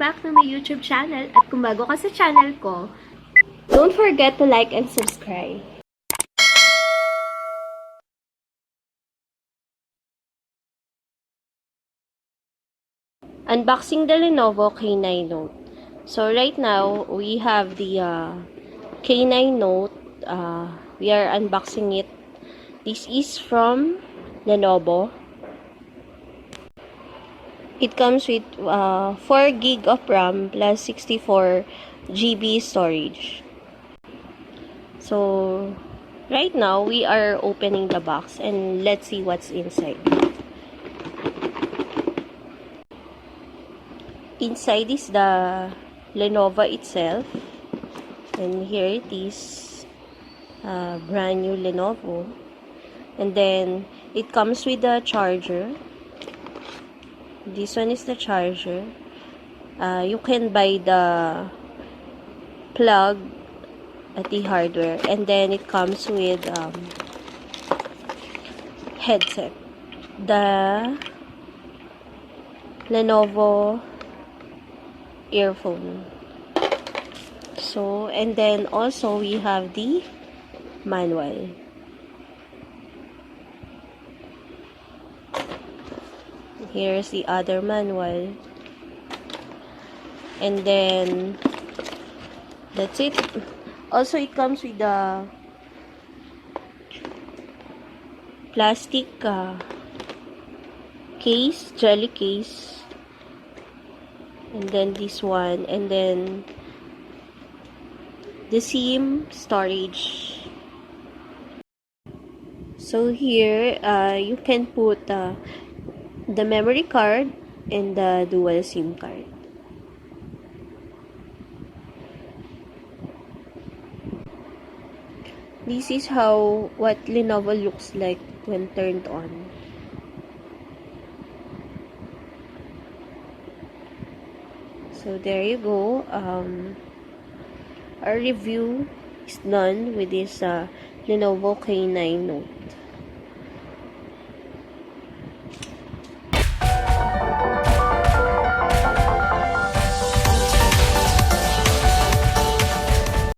back to my YouTube channel. At kung bago ka sa channel ko, don't forget to like and subscribe. Unboxing the Lenovo K9 Note. So right now, we have the K9 Note. We are unboxing it. This is from Lenovo. It comes with 4 GB of RAM plus 64 GB storage. So right now, we are opening the box and let's see what's inside. Inside is the Lenovo itself, and here it is, brand new Lenovo. And then it comes with the charger. This one is the charger. You can buy the plug at the hardware, and then it comes with headset, the Lenovo earphone. So, and then also we have the manual. Here's the other manual. And then that's it. Also, it comes with the plastic case, jelly case. And then this one, and then the SIM storage. So here, you can put the memory card and the dual SIM card. This is what Lenovo looks like when turned on. So there you go. Our review is done with this Lenovo K9 Note.